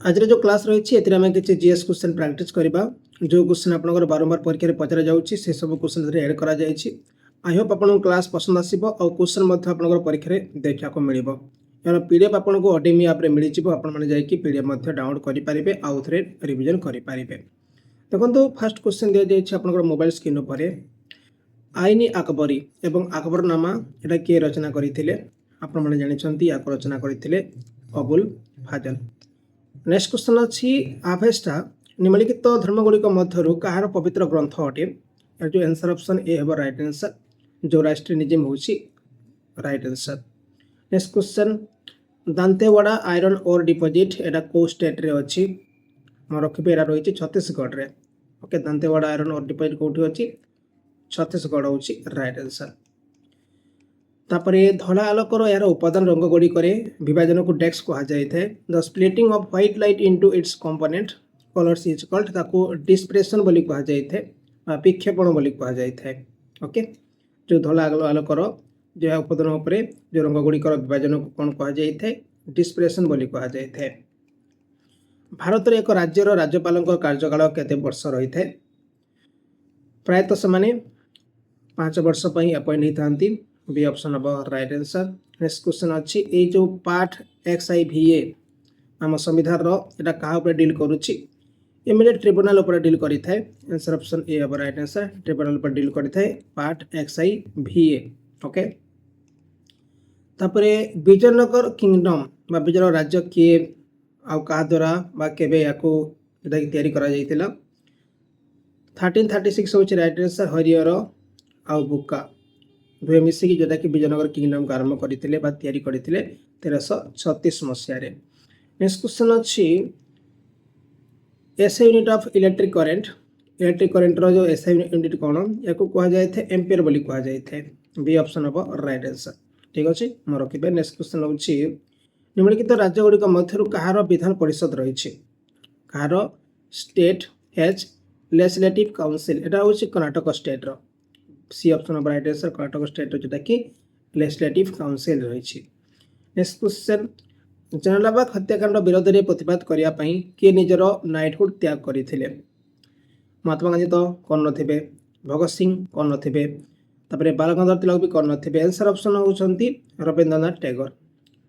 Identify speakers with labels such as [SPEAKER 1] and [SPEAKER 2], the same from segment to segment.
[SPEAKER 1] आज जो क्लास रही है किसी जीएस क्वेश्चन प्रैक्टिस करवा जो क्वेश्चन आप बारंबार परीक्षा पचरा जाऊँगी से सब क्वेश्चन एड कर आई होप आपको क्लास पसंद आसो और क्वेश्चन आप परीक्षा देखा मिल यार पीडीएफ आपको अडेमी आप मिल जाए पीडीएफ डाउनलोड करेंगे आउ थे रिविजन करेंगे। देखो फास्ट क्वेश्चन दि जाए आप मोबाइल स्क्रीन पर आईनी अकबरी एवं अकबरनामा यहाँ किए रचना करते आपने जानते या रचना करते अबुल फाजल। नेक्स्ट क्वेश्चन अच्छी आभेस्टा निम्नलिखित धर्मगुड़िक मध्य कहार पवित्र ग्रंथ अटे जो आंसर ऑप्शन ए है राइट आंसर जो राष्ट्रीयनिज्म हूँ right answer. Next question Dantewada iron ore deposit एटा को स्टेट रे अच्छी मैं रखी एटा रही छत्तीसगढ़ रे। Okay Dantewada iron ore deposit कौटी अच्छी छत्तीसगढ़ हूँ राइट आंसर। तापर धला आलोकर यार उपादान रंग गुड़िक विभाजन को डेक्स कह जाए the splitting of white light into its component colours is called ताको डिस्प्रेशन बोली कह जाए विक्षेपण बोली कह जाए। ओके जो धला आलोकर जो उपादान उपरे जो रंग गुड़िकर विभाजन को कौन कह जाए डिस्प्रेशन बोली कह जाए। भारत में एक राज्यर राज्यपाल कार्यकाल केते वर्ष रही है प्रायतः से 5 वर्ष अपॉइंट होता बी ऑप्शन हम राइट आंसर। नेक्स्ट क्वेश्चन अच्छी ये जो पार्ट XIVA आम संविधान यहाँ क्या डील करुच्ची इमिडिएट ट्रिब्यूनल उपर डील करें आंसर ऑप्शन ए हम राइट आंसर ट्रिब्यूनल उपर डील करें पार्ट XIVA। ओके तापरे विजयनगर किंगडम बा विजय राज्य किए आउ क्या द्वारा बा केबे याको तैयारी करा जाइतिला 1336 हूँ राइट आंसर हरिहर आउ बुक्का दुए मिसिकी जोटा कि विजयनगर किंगडम को आरंभ करते 1336 मसीह। नेक्स्ट क्वेश्चन अच्छी SI unit of electric current जो एसआई यूनिट कौन या कह जाए एम्पियर बोली कह जाए बी ऑप्शन हम राइट आंसर ठीक अच्छे मैं रखिए। नेक्स्ट क्वेश्चन हूँ निम्नलिखित राज्य गुड़िक मध्य कहार विधान परिषद रही कहार स्टेट हैज लेजिस्लेटिव काउंसिल यहाँ हूँ कर्नाटक स्टेट रो C option of right answer Karnataka state जोटा कि लेजिस्लेटिव काउंसिल रही। नेक्स्ट क्वेश्चन जलियांवाला हत्याकांड विरोध में प्रतिवाद करने किए निजर नाइटहुड त्याग करते महात्मा गांधी तो कर थे भगत सिंह कर थे तापर बाल गंगाधर तिलक भी कर थे आंसर ऑप्शन होती रवींद्रनाथ टैगोर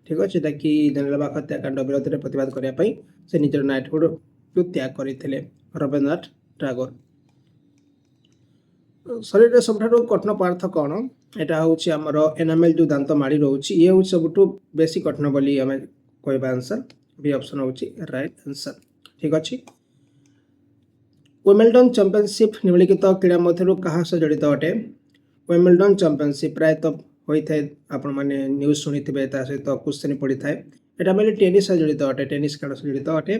[SPEAKER 1] ठीक अच्छे जटा कि जलियांवाला हत्याकांड विरोध में प्रतिवाद करने से निजर नाइटहुड को त्याग करते रवींद्रनाथ टैगोर। शरीर सब कठिन पदार्थ कौन यहाँ हूँ आमर एनामेल जो दांत माड़ी रोचे ये हूँ सब बेसी कठिन बोली आम कह आंसर बी ऑप्शन हूँ राइट आंसर ठीक अच्छे। विंबलडन चैंपियनशिप निम्नलिखित क्रीड़ा मध्य क्या सह जड़ित अटे विंबलडन चैंपियनशिप प्रायतः होता है आपण मैंने न्यूज शुणी थे सहित क्वेश्चन पड़ी था यहाँ मेरे टेनिस सह जड़ित अटे टेनिस खेल सह जड़ित अटे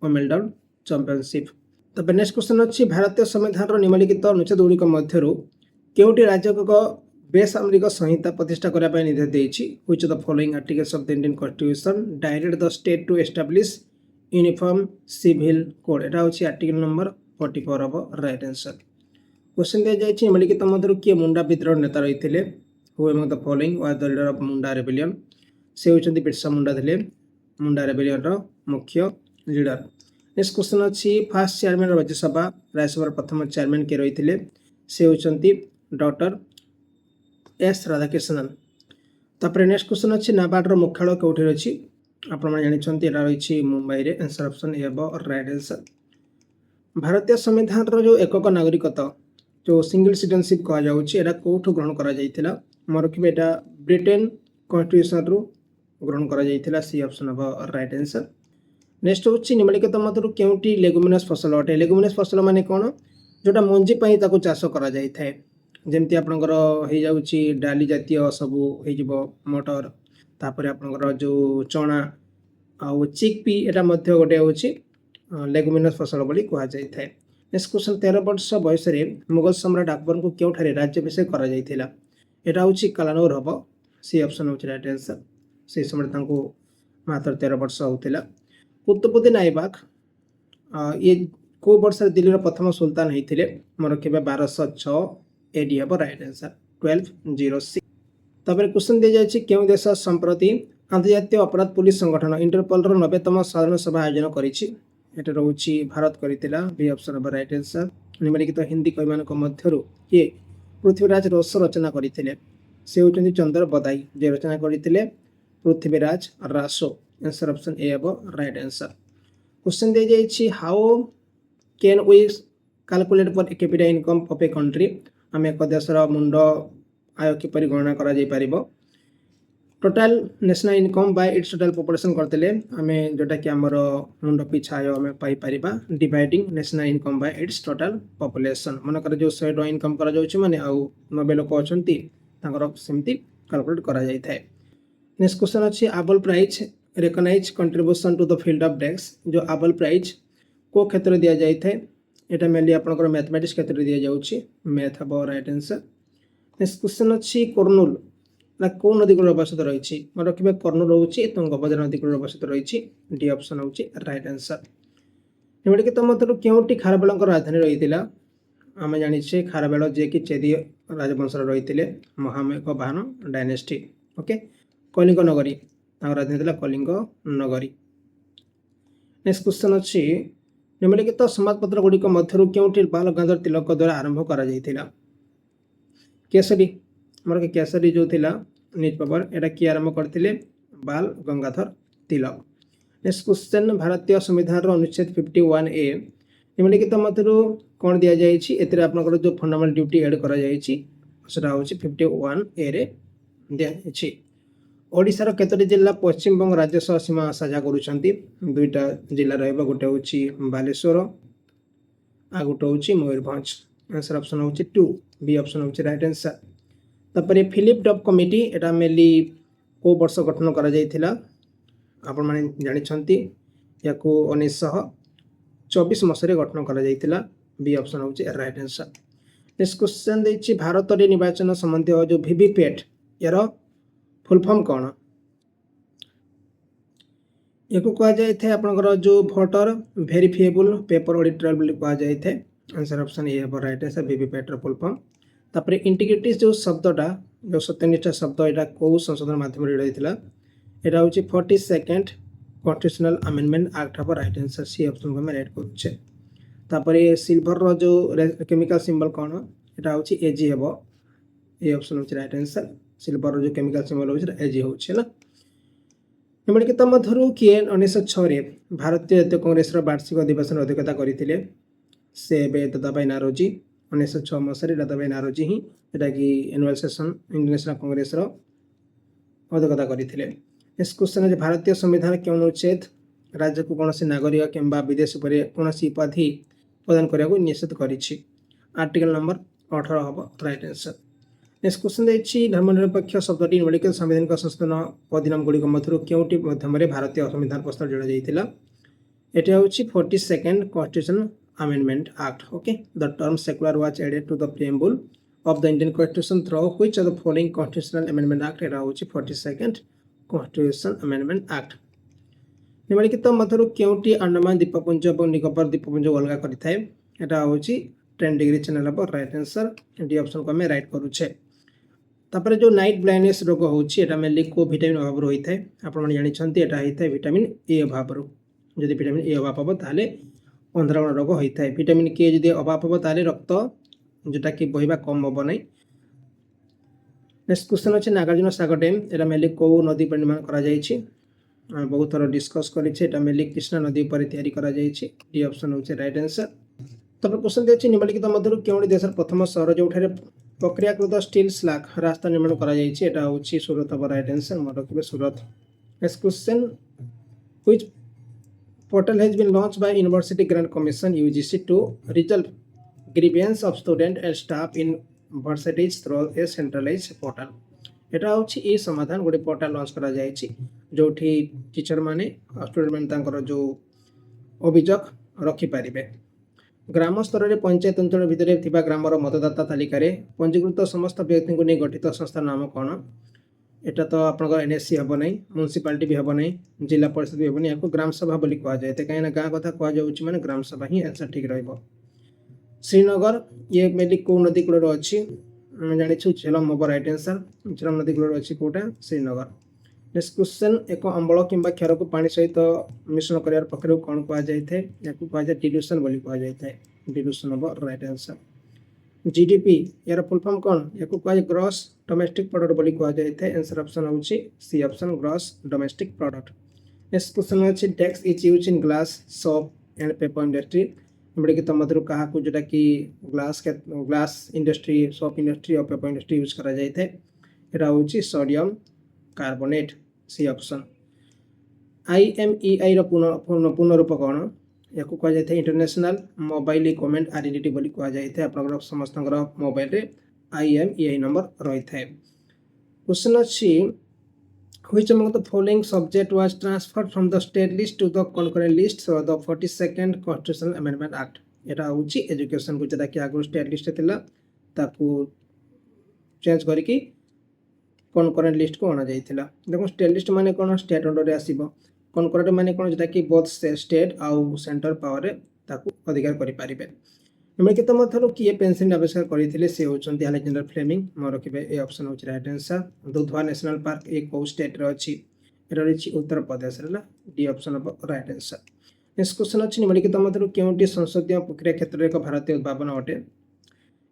[SPEAKER 1] विंबलडन चैंपियनशिप। तब नेक्स्ट क्वेश्चन अच्छी भारतीय संविधान निम्नलिखित अनुच्छेद गुड़िक मध्य केउटी राज्य को बेसामरिक संहिता प्रतिष्ठा करने निर्देश देती which of the following articles of the Indian constitution direct the state to establish uniform civil code यहाँ हूँ आर्टिकल नंबर 44 हम राइट आंसर। क्वेश्चन दी जाए निम्नलिखित मध्य किए मुंडा विद्रोह नेता रही है who among the following was the leader of Munda rebellion से होती बिरसा मुंडा थे मुंडा रेबेलियन मुख्य लीडर। नेक्स्ट क्वेश्चन अच्छी फास्ट चेयरमैन राज्यसभा राज्यसभा प्रथम चेयरमैन किए रही है से होती डॉक्टर एस राधाकृष्णन। तापर नेक्स्ट क्वेश्चन अच्छी नाबार्डर मुख्यालय कौटी रही आपने जानते रही मुंबई रे answer option A right answer. भारतीय संविधान जो एकक नागरिकता जो सिंगल सिटीजनशिप कह जाऊँगा कौटू ग्रहण कर रखिए यहाँ ब्रिटेन कॉन्स्टिट्यूशन रु ग्रहण कर सी ऑप्शन हम राइट आंसर। नेक्स्ट हूँ निम्नलिखित मध्य केउटी लेगुमिनस फसल अटे लेगुमिनस फसल माने कौन जोटा मंजी चाष कर जमती आपणकर हो जाऊँगी डाली जातीय सबू हो मटर तापर आपणकर जो चना आउ चिकपी यहाँ गोटे हूँ लेगुमिनस फसल बोली कह जाए। नेक्स्ट क्वेश्चन 13 वर्ष बयस मुगल सम्राट अकबर को क्यों राज्याभिषेक कर यहाँ हूँ कालानौर हम सी ऑप्शन हूँ राइट आंसर से समय मात्र 13 वर्ष होता। कुतुबुद्दीन ऐबक ये को वर्ष दिल्ली प्रथम सुल्तान होते मन रखिए 1206 AD हम राइट आंसर 1206। तापर क्वेश्चन दी जाए क्यों देश संप्रति আন্তর্জাতীয় অপরাধ পুলিশ সংগঠন ইন্ଟরপোলর 90তম সাধারণ সভা আয়োজন করেছি। এটা রয়েছে ভারত করেছিলা। বি অপশন হব রাইট आंसर। নিম্নলিখিত হিন্দী কবিମାନଙ୍କ ମଧ୍ୟରୁ କିଏ ପୃଥ୍ୱୀରାଜ ରୋଷ ରଚନା କରିଥିଲେ? ସେ ହେଉଛନ୍ତି ଚନ୍ଦ୍ର ବଦାଇ, ଯେ ରଚନା କରିଥିଲେ Prithviraj Raso. Answer option A ହେବ ରାଇଟ आंसर। क्वेश्चन ଦିଆଯାଇଛି how can we calculate per capita income of a country? आम एक देशर मुंड आय किपर गणना करा जाई परिबो। Total national income by its total population करते आम जोटा कि आमर मुंड पिछा आय आम पाई परिबा dividing national income by its total population. मनकर जो 100 टका इनकम करा जाउछि माने आउ 90 लोक अछंती तांकर सेमती कैलकुलेट करा जाई थाए। नेक्स्ट क्वेश्चन अछि Abel prize recognize contribution to the field of desk. जो आबल प्राइज को क्षेत्र दिया जाई थाए? एटा मेनली आपनकर मैथमेटिक्स क्षेत्र दिया जाउछि। मैथ हबो राइट आंसर। नेक्स्ट क्वेश्चन अछि कर्नूल ना को नदी कूल अवस्थित रही? मन रखिए कर्नूल होची तुंगभद्रा नदी कूल अवस्थित रही। डी ऑप्शन होची राइट आंसर। निम्नलिखित मध्यरु केउटी खारवेलकर राजधानी रही? आम जानिछे खारवेल जे कि चेदी राजवंश रही महामेघवाहन डायनेस्टी। ओके कलिंग नगरी राजधानी थिला कलिंग नगरी। नेक्स्ट क्वेश्चन अछि निम्नलिखित समाजपत्र गुड़िक मध्यरु केउटी बाल गंगाधर तिलक द्वारा आरंभ करा जायतिला? केसरी मोर के केसरी जो थिला न्यूज पेपर एटा कि आरंभ करथिले? बाल गंगाधर तिलक। नेक्स्ट क्वेश्चन भारतीय संविधान रो अनुच्छेद 51A निम्नलिखित मध्यरु कोन दिया जायछि? एतरे आपनकर जो फंडामेंटल ड्यूटी ऐड करा जायछि सेटा होछि 51A रे दिया जायछि। ओडिशार केतोटी जिल्ला पश्चिम बंग राज्य सह सीमा साझा करूछंती? दुईटा जिल्ला रहबा, गोटे होछि बालेश्वर आ गोटे होछि मयूरभंज। आंसर ऑप्शन होछि 2 बी ऑप्शन होछि राइट आंसर। तापर फिलिप डब कमिटी एटा मेनली को वर्ष गठन करा जायतिला? आपण माने जानि छंती याको 1924 मसरे गठन करा जायतिला। बी ऑप्शन होछि राइट आंसर। नेक्स्ट क्वेश्चन दैछि भारत रे निर्वाचन संबंधी जो वीवीपैट यार फुल फॉर्म कौन? याको कहा जाए थे आपनकर जो वोटर वेरिफिएबल पेपर ऑडिटर बोली कहा जाए थे। आंसर ऑप्शन ए है राइट आंसर। वीवीपैट रो फुल फॉर्म। तापर इंटीग्रिटी जो शब्दटा जो सत्यनिष्ठा शब्द एटा को संशोधन माध्यम रे रहितला? एटा होची 42nd constitutional amendment act of right answer. C option को मैं राइट करूछे। तापर सिल्वर रो जो केमिकल सिंबल कौन? एटा होची एजी हेबो। ए ऑप्शन होची राइट आंसर। सिल्वर जो केमिकल सिंबल होछि एजी होछि ना। निम्नलिखित मध्यरु किए 1906 रे भारतीय जातीय कांग्रेस रो वार्षिक अधिवेशन अध्यक्षता करिथिले? से दादाभाई नारोजी। 1906 मसरे दादाभाई नारोजी ही एटा कि annual session Indian National Congress रो अध्यक्षता करिथिले। नेक्स्ट क्वेश्चन है भारतीय संविधान के अनुच्छेद राज्य को कौन नागरिक किंबा विदेशी पर कौन उपाधि प्रदान करने निषेध करिछि? आर्टिकल नंबर 18 हम राइट आंसर। नेक्स्ट क्वेश्चन देखिए धर्मनिरपेक्ष शब्दटी निम्नलिखित संवैधानिक संशोधन अधिनियम गुड़िक मध्य केउटी माध्यम भारतीय संविधान प्रस्ताव जोड़ा जाइतिला? एटा होछि 42nd constitution amendment act. Okay the term secular was added to the preamble of the Indian constitution through which of the following constitutional amendment act? एटा होछि 42nd कॉन्स्टिट्यूशन अमेंडमेंट एक्ट। निम्नलिखित मध्यरु केउटी अंडमान द्वीपपुंज और निकोबार द्वीपपुंज अलग करिथाय? एटा होछि 10 डिग्री चैनल पर right answer. D option को मैं right करूछे। तापर जो नाइट ब्लाइंडनेस रोग होछि एटा मेनली को विटामिन अभाव होई थाय? आपण माने जानि छंती एटा होई थाय विटामिन ए अभाव रो। जदि विटामिन ए अभाव हो ताले अंधारागण रोग होई थाय। विटामिन के जदि अभाव हो ताले रक्त जेटा कि बहिबा कम होबो नै। नेक्स्ट क्वेश्चन अछि नागार्जुन सागर डैम एटा मेनली को नदी पर निर्माण करा जायछि? बहुत थोड़ा डिस्कस करिछे। एटा मेनली कृष्णा नदी पर तैयारी करा जायछि। डी ऑप्शन होछि राइट आंसर। तब क्वेश्चन देछि निम्नलिखित मध्यरु केउणी देशर प्रथम शहर जोठारे प्रक्रियाकृत स्टील स्लैग रास्ता निर्माण करा जायछि? एटा होछि सूरत पर राइट आंसर। मन रखिबे Surat. Next question which portal has been launched by University Grant Commission UGC to resolve grievance of student and staff in universities through a centralised portal? एटा होछि ए समाधान गोटे पोर्टल लॉन्च करा जायछि जोठी टीचर माने स्टूडेंट माने तांकर जो अभियोग रखि पारिबे। ग्राम स्तर में पंचायत अंचल भितर थिबा ग्रामर मतदाता तालिका रे पंजीकृत समस्त व्यक्ति को नहीं गठित संस्थार नाम कौन? एटा तो आपनकर एनएससी हबो नै, म्युनिसिपालिटी भी हबो नै, जिला परिषद भी हबो नै। याको ग्राम सभा बोली कहा जाय। कहीं ना गाँ कथा कह जाउछि माने ग्राम सभा ही आंसर ठीक रहइबो। श्रीनगर ये मेनली को नदी कूल अच्छी जानी झेलम हम राइट आंसर। झेलम नदी कूल अच्छी कोटा श्रीनगर। नेक्स्ट क्वेश्चन एक अम्ल किंबा क्षार को पानी सहित मिश्रण कर प्रक्रिया कौन कहुए या कहुए डिल्यूशन बोली कहुए डिल्यूशन हम राइट आंसर जीडीपी यार फुल फॉर्म कौन या कहुए ग्रॉस डोमेस्टिक प्रोडक्ट बोली कहुए आंसर ऑप्शन होची C option gross domestic product next question अच्छे desk is use in glass soap and paper industry एमड़ी तुम मध्य क्या जोटा कि ग्लास इंडस्ट्री सोप इंडस्ट्री और पेपर इंडस्ट्री यूज करा जाए यहाँ हूँ sodium carbonate C option IMEI पूर्ण रूप कौन या कहुए इंटरनेशनल मोबाइल इक्विपमेंट आइडेंटिटी बोली कहुए आप समस्त मोबाइल रे IMEI नंबर रही है क्वेश्चन अच्छी which among the following subject was transferred from the state list to the concurrent list for the 42nd constitutional amendment act यहाँ हूँ एजुकेशन को जोटा कि आगु स्टेट लिस्ट ताकू चेंज करके कनकरेंट लिस्ट को अणा जाइथिला देखो स्टेट लिस्ट माने कोन स्टेट अंडर रे आसीबो कनकरेंट माने कोन जेटा कि बोथ स्टेट आउ सेंटर पावर रे ताकू अधिकार करि पारिबे निम्नलिखित तो मथरो किए पेंसिल आविष्कार करथिले से होचंती अलेक्जेंडर फ्लेमिंग म रखिबे ए ऑप्शन होच right answer Dudhwa National Park एक को स्टेट रे अछि एरा रछि उत्तर प्रदेश रे D option of right answer next question अछि निम्नलिखित तो मथरो केउटी संसदीय प्रक्रिया क्षेत्र रे एक भारतीय उद्भावन अटे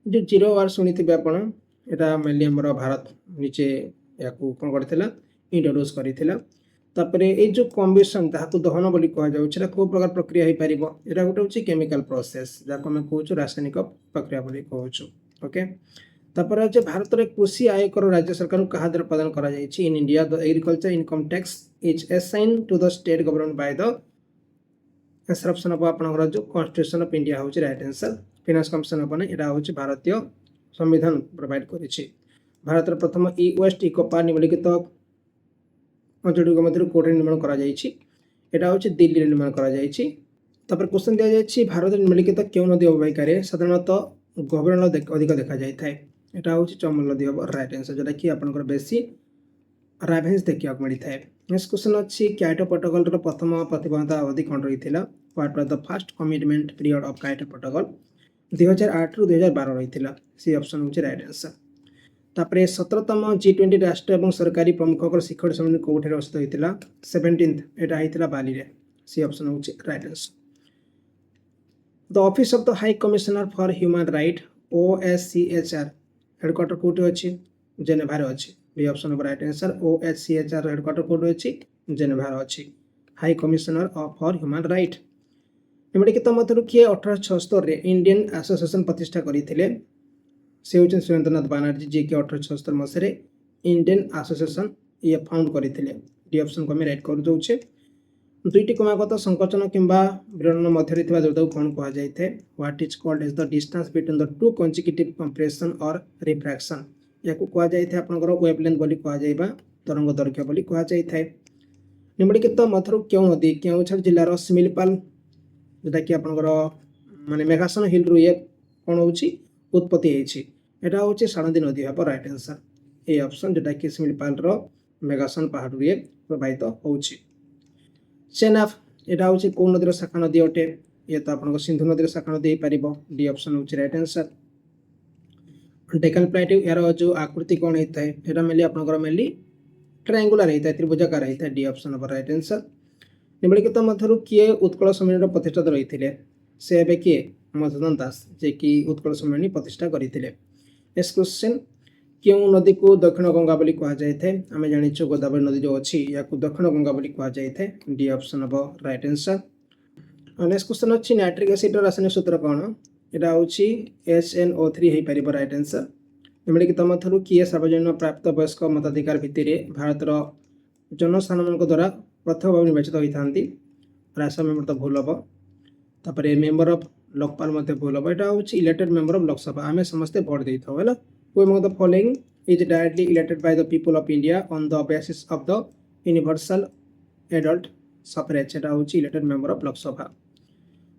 [SPEAKER 1] जो जीरो वार सुनिथिबे आपण एटा मेनली हमर भारत नीचे या कौन करथिला इंट्रोड्यूस करथिला तापरे ए जो कम्बिशन ताकू दहन बोली कह जाउछला को प्रकार प्रक्रिया हे परिबो एटा गोटे होची केमिकल प्रोसेस जाको हम कहूछु रासायनिक प्रक्रिया बोली कहूछु ओके तापर जे भारत रे कृषि आयकर राज्य सरकार को कहा द्वारा प्रदान करा जायछि in India the agriculture income tax is assign to the state government by the answer option of आपनकर जो कॉन्स्टिट्यूशन ऑफ इंडिया होची राइट आंसर फाइनेंस कमिशन अपने एटा होची भारतीय संविधान प्रोवाइड करिछि भारत प्रथम ई वेस्ट इकोपार निम्नलिखित अंचल मध्य कोटे निर्माण करा जायछि एटा होछि दिल्ली रे निर्माण करा जायछि तापर क्वेश्चन दिया जायछि भारत निम्नलिखित केउ नदी अववाहिका रे साधारणतः गभीर नल अधिक देखा जाय थाए एटा होछि चमल नदी अब राइट आंसर जोटा कि आपनकर बेसी राइवेंस देखिया मिली थाए नेक्स्ट क्वेश्चन अछि क्योटो प्रोटोकॉल रो प्रथम प्रतिबद्धता अवधि कोन रहिथिला what was the first commitment period of Kyoto protocol 2008 रु 2012 रहिथिला सी ऑप्शन होछि राइट आंसर तापरे 17तम G20 राष्ट्र एवं सरकारी प्रमुखकर शिखर सम्मेलन कोठे अनुष्ठित होइतिला 17th एटा होइतिला बाली रे सी ऑप्शन होछि right answer the office of the high commissioner for human right OHCHR headquarter कोठे अछि जेनेभा रे अछि B option of right answer OHCHR headquarter कोठे अछि जेनेभा रे अछि high commissioner for human right निम्नलिखित मध्यरु किए 1876 रे इंडियन एसोसिएशन प्रतिष्ठा करिथिले से होचन सुरेंद्रनाथ बनर्जी जे कि 1876 मसरे इंडियन एसोसिएशन ये फाउंड करथिले डी ऑप्शन को हम राइट कर दउछे दुईटी क्रमागत संकोचन किंबा विलयन मध्य थिबा जोडा कोन कहा जायथे what is called as the distance between the two consecutive compression और रिफ्रैक्शन याकू कहा जायथे आपनकर वेवलेंथ बोली कहा जायबा तरंग दैर्घ्य बोली कहा जायथे निम्नलिखित मध्यरु केउ नदी केउझर जिल्लार सिमिलपाल जेटा कि आपनकर माने मेघासन हिल रु ये कोन होची उत्पत्ति हेछि एटा होची सानंदी नदी हबो राइट आंसर ए ऑप्शन जेटा कि सिमिलपाल रो मेघासन पहाड़ रे प्रवाहित होछि चेनाब एटा होची कोन नदीर शाखा नदी अटे ये तो आपनको सिंधु नदीर शाखा नदी पारिबो डी ऑप्शन होची राइट आंसर डेकन प्लेट्यू यार जो आकृति कोन हेतै एटा मेली आपनकर मेली ट्रायंगुलर हेतै त्रिभुजाकार हेतै D option of right answer निम्नलिखित मध्यरु किए उत्कल सम्मेलन प्रतिष्ठाता रहिथिले से एबे किए मधुसूदन दास जे कि उत्कल सम्मेलन प्रतिष्ठा करथिले नेक्स्ट क्वेश्चन केउ नदी को दक्षिण गंगा बोली कहा जायथे आमे जानिछु गोदावरी नदी जो अछि याकू दक्षिण गंगा बोली कहा जायथे D option of right answer next question अछि नाइट्रिक एसिड रासायनिक सूत्र कोन एटा होछि HNO3 हे परिबो राइट आंसर निम्नलिखित मध्यरु किए सार्वजनिक प्राप्त वयस्क मताधिकार भित्तिरे भारतर जनसाधारण द्वारा प्रथम भाव निर्वाचित होइथांती राष्ट्र मेंबर तो भूल हम तापर मेंबर ऑफ लोकपाल मते भूल हम एटा होछि इलेक्टेड मेंबर ऑफ लोकसभा आमे समस्त वोट देइथौ हैला who among the following is directly elected by the people of India on the basis of the universal adult suffrage एटा होछि इलेक्टेड मेंबर ऑफ लोकसभा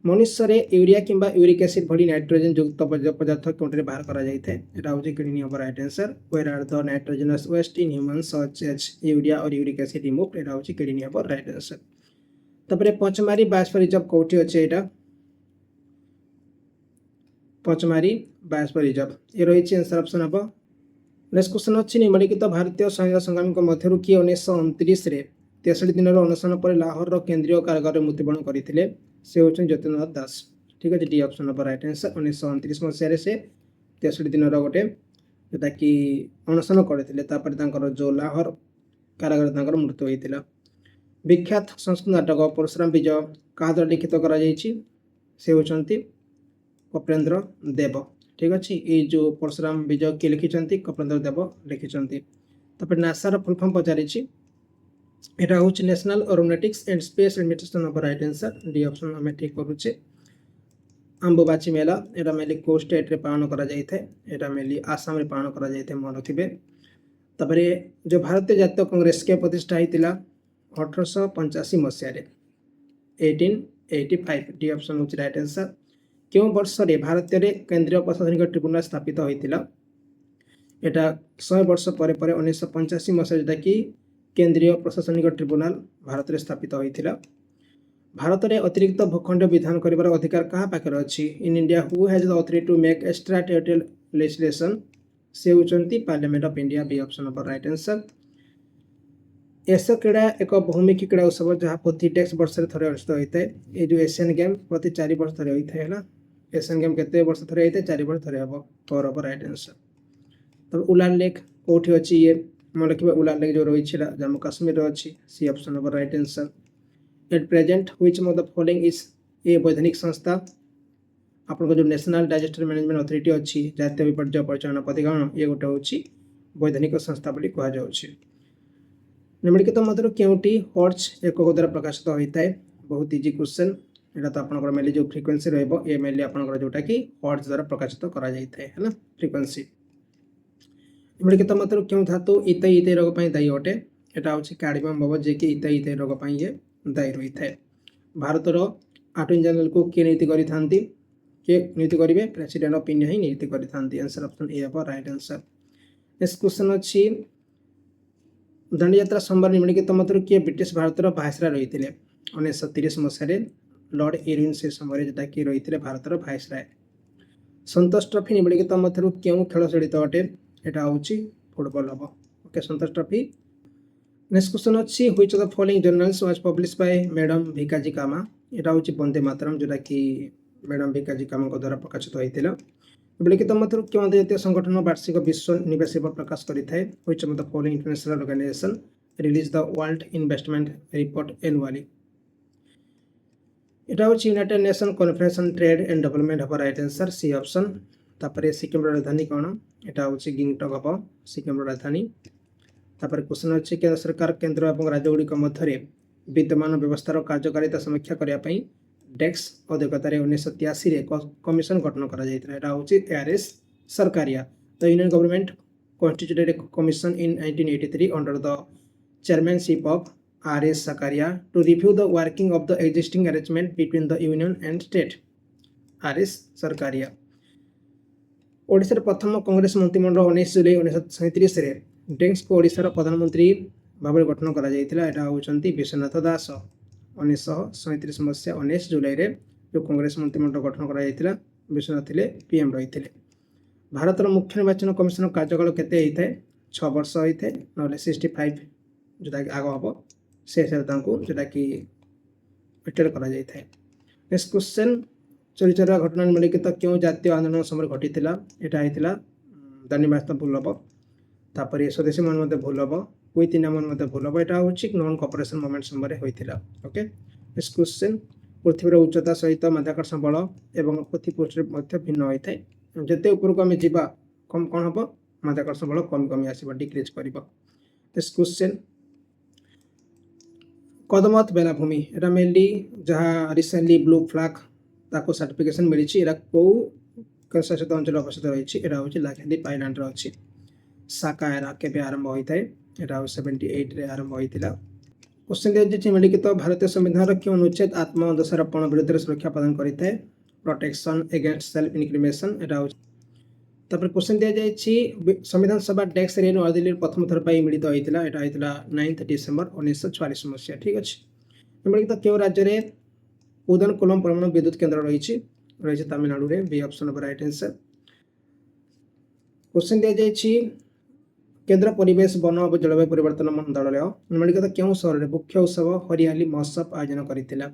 [SPEAKER 1] मनुष्य रे यूरिया किंबा यूरिक एसिड भली नाइट्रोजन युक्त पदार्थ कोनरे बाहर करा जायथे एटा होछि kidney of right answer where are the nitrogenous waste in humans such as urea और यूरिक एसिड रिमूव्ड एटा होछि किडनी ऑफ राइट आंसर तबरे पचमारी बायोस्फीयर रिजर्व कोठी अछि एटा पचमारी बायोस्फीयर रिजर्व ए रहिछि answer option of next question अच्छी निम्नलिखित भारतीय स्वाधीनता संग्रामी मध्य किए 1929 63 दिन अनशन पर लाहोर केन्द्रीय कारागार मृत्युवरण करते से होती ज्योतिन्द्रनाथ दास। ठीक अच्छे D option number right answer 1929 मसीह से 63 दिन गोटे जोटा कि अनशन करते जो लाहोर कारागार मृत्यु होता। विख्यात संस्कृत नाटक परशुराम विजय क्या द्वारा लिखित से होती कपिलेन्द्र देव। ठीक अच्छे ये जो परशुराम विजय किए लिखिं कपिलेन्द्र देव लिखिं। तापर नासार फुल फॉर्म पचारि यहाँ हूँ national aeronautics and space administration number right answer D option आम ठीक करुचे। आंबुबाची मेला यहाँ मेनली को स्टेट रे पालन करा जाए यहाँ मेनली आसाम रे पालन करा जाए मन रखिए। तापर जो भारतीय जातीय कांग्रेस के प्रतिष्ठा होता 1885 मसीह 1885 डी ऑप्शन हूँ राइट आंसर। क्यों वर्ष रे भारतीय रे केंद्रीय प्रशासनिक ट्रिब्यूनल स्थापित होता यहाँ 100 वर्ष पर 1985 मसीह जोटा कि केंद्रीय प्रशासनिक ट्रिब्यूनल भारत में स्थापित होता। भारत में अतिरिक्त भूखंड विधान कर अधिकार क्या पाखे अच्छी in India who has the authority to make extra territorial legislation से होती Parliament of India B option number right answer. Asia क्रीड़ा एक बहुमुखी क्रीड़ा उत्सव जहाँ प्रति टैक्स वर्ष थे अनुष्ठित होता है। ये जो एशियन गेम प्रति 4 वर्ष थे होता है। एशियन गेम केते वर्ष थे होता है 4 वर्ष थे हम फोर ऑफ राइट आंसर। तब उलान लेक कौटी अच्छी ये मन रखिए उलान लेक जो रही जम्मू काश्मीर अच्छी C option number right answer. At present which of the following is a वैधानिक संस्था आपन जो नेशनल डिजास्टर मैनेजमेंट अथॉरिटी अच्छी जातीय विपर्य परिचालन प्राधिकरण ये गोटे हूँ वैधानिक संस्था बोली कह जाउछि। निम्नलिखित मध्य केउटी हॉर्च एकक द्वारा प्रकाशित होता है बहुत इजी क्वेश्चन यहाँ तो आपंकर मेनली जो फ्रिक्वेंसी रही मेनली आपंकर जोटा कि हॉर्च द्वारा प्रकाशित करा जाए फ्रिक्वेंसी। निम्नलिखित मध्य क्यों धातु इतई इतई रोग दायी अटे यहाँ हूँ कार्डियम बब जे कि इतई इतई रोग ये दायी रही है। भारतर अटर्नी जनरल को किए नीति करेंगे किए नीति करेंगे प्रेसिडेंट ऑफ इंडिया ही नीति करेंगे आंसर ऑप्शन ए हम राइट आंसर। नेक्स्ट क्वेश्चन अच्छी दांडी यात्रा सोमवार निम्नलिखित मध्य किए ब्रिटिश भारतर भाइसराय रही 1930 मसीह लॉर्ड इरविन से समय जोटा कि रही भारतर भाइसराय। संतोष ट्रॉफी निम्नलिखित मध्य क्यों खेल जड़ित अटे यहाँ हूँ फुटबॉल हम okay Santosh trophy. Next question अच्छी which of the following journals was published by madam Bhikaji Cama यहाँ हूँ वंदे मातरम जोटा कि मैडम भिकाजी कामा द्वारा प्रकाशित होता। निम्नलिखित मध्य क्यों अंतर्जातीय संगठन वार्षिक विश्व निवेश रिपोर्ट प्रकाश करें which of the following international organization release the world investment report annually यहाँ हूँ United Nation Conference on Trade and Development हम राइट आंसर सी ऑप्शन। तापर सिक्किम राजधानी कौन यहाँ हूँ गिंगटक हम सिक्किम राजधानी। तापर क्वेश्चन अच्छे केंद्र सरकार केंद्र और राज्यगुड़िक मध्य विद्यमान व्यवस्थार कार्यकारिता समीक्षा करने डेक्स अध्यक्षतार 1983 कमिशन गठन करा हूँ ARS Sarkaria. The union government constituted A commission in 1983 under the chairmanship of RS Sakaria to review the working of the existing arrangement between the union and state RS Sakaria। ओडिशार प्रथम कांग्रेस मंत्रिमंडल 19 जुलाई 1937 डेक्स को ओडिशार प्रधानमंत्री भाव गठन करा यहाँ होती विश्वनाथ दास 1937 मसीहा 19 जुलाई जो कांग्रेस मंत्रिमंडल गठन करा विश्वनाथ थे PM रही थे। भारतर मुख्य निर्वाचन कमिशन कार्यकाल केते होता है 6 वर्ष होता है ना 65 जोटा कि आग हम से जोटा कि रिटायर करा जाए। नेक्स्ट क्वेश्चन चोरी चोरा घटना निम्नलिखित क्यों जातीय आंदोलन समय घटी यहाँ होता दांडीमार्च भूल हम तापर स्वदेशी मन भूल हम क्विट इंडिया मन भूल हम यहाँ हूँ नॉन कॉपरेशन मूवमेंट समय होता। ओके नेक्स्ट क्वेश्चन पृथ्वीर उच्चता सहित माध्याकर्षण बल एवं पृथ्वी पृष्ठ भिन्न होता है जिते उपरको आम जा कम कौन हम माध्याकर्षण बल कमी कमी आस डिक्रिज कर। नेक्स्ट क्वेश्चन कदमत बेलाभूमि यहाँ मेनली जहाँ रिसेंटली ब्लू फ्लैग ताको सर्टिफिकेशन मिली कौ केन्द्रशासित अंचल अवस्थित रही है हूँ लाक्षाद्वीप आइलैंड अच्छी साका एरा के आरंभ होता है यहाँ 78 आरंभ होता। क्वेश्चन दिया निम्नलिखित भारतीय संविधान क्यों अनुच्छेद आत्मदोषारोपण विरुद्ध सुरक्षा प्रदान करें प्रोटेक्शन एगेंस्ट सेल्फ इनक्रिमिनेशन यहाँ हूँ। तापर क्वेश्चन दिया जाए संविधान सभा डेस्क रे नई दिल्ली प्रथम थर पर मिलित होता है यहाँ 9 डिसेम्बर 1944 मसीहा। ठीक अच्छे निम्नलिखित क्यों राज्य में उदनकुलम परमाणु विद्युत केन्द्र रही तमिलनाडु में B option of right answer. Question दिया जाए केन्द्र परिवेश वन और जलवायु परिवर्तन मंत्रालय निम्नलिखित केउं सहर रे मुख्य उत्सव हरियाली महोत्सव आयोजन करथिला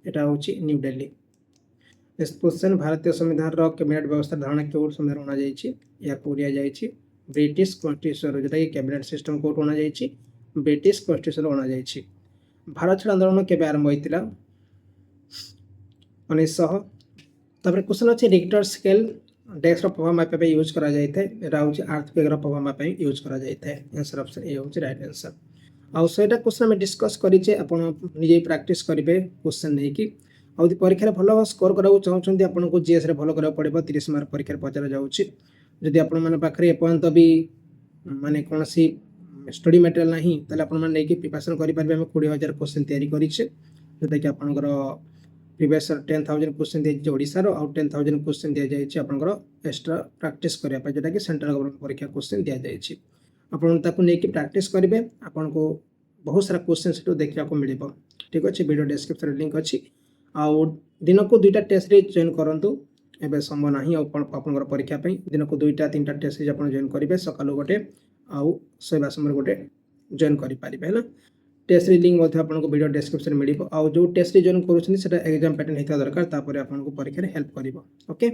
[SPEAKER 1] एटा होची न्यू दिल्ली। नेक्स्ट क्वेश्चन भारतीय संविधान रो कैबिनेट व्यवस्था धारणा केउं संविधान अना जायछि या कोरिया जायछि ब्रिटिश कॉन्स्टिट्यूशन जेटा कि कैबिनेट सिस्टम कोड अना जायछि ब्रिटिश कॉन्स्टिट्यूशन अना जायछि। भारत छाड़ आंदोलन केबे आरंभ होइतिला 1900। तापर क्वेश्चन अछि रिक्टर स्केल डेस्क रो प्रभाव मापिया पे यूज करा जाय थाए एटा होची अर्थक्वेक रो प्रभाव मापिया पे यूज करा जाय थाए। आंसर ऑप्शन ए होची राइट आंसर। आउ सेटा क्वेश्चन में डिस्कस करिचे आपण निजे प्रैक्टिस करिवे क्वेश्चन नै कि आउ परीक्षा रे भलो स्कोर कराउ चाहउछन्ती आपण को जीएस रे भलो करा पड़िबो 30 मार्क परीक्षा रे पचार जाउछि। जदि आपण माने पाखरे एपॉइंट भी माने कोनसी स्टडी मटेरियल नाही तले आपण माने नै कि प्रिपरेशन करि परबे हम 20000 क्वेश्चन तयारी करिचे जते कि आपनकर प्रीवियस 10000 क्वेश्चन दिया ओडिसा रो आउ 10000 क्वेश्चन दिया जायछि आपनकर एक्स्ट्रा प्रैक्टिस करिया पे जेटा कि सेंट्रल गवर्नमेंट परीक्षा क्वेश्चन दिया जायछि। आपण ताकू नै कि प्रैक्टिस करिवे आपण को बहुत सारा क्वेश्चन सेटो देखिया को मिलिबो। ठीक अछि वीडियो डिस्क्रिप्शन रे लिंक अछि आउ दिन को दुईटा टेस्ट रे जॉइन करंतु एबे संभव नाही आपनकर परीक्षा पे दिन को दुईटा तीनटा टेस्ट रे आपण जॉइन करिवे सकालो गोटे आउ सोइबा समय गोटे जॉइन करि पारिबे हैला। टेस्ट रे लिंक मध्ये आपनको वीडियो डिस्क्रिप्शन में मिलिबो आउ जो टेस्ट रे जॉइन करूछनी सेटा एग्जाम पैटर्न हेता दरकार तापर आपनको परीक्षा रे हेल्प करिवो। ओके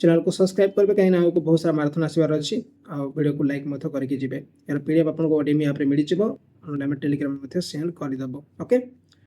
[SPEAKER 1] चैनल को सब्सक्राइब करबे काई ना आपको बहुत सारा मैराथन आसीबार अछि आउ वीडियो को लाइक मध्ये करके जिवे यार पीडीएफ आपनको ओडीएम ऐप रे मिलि जिवो ऑनलाइन टेलीग्राम मध्ये सेंड करि दबो। ओके।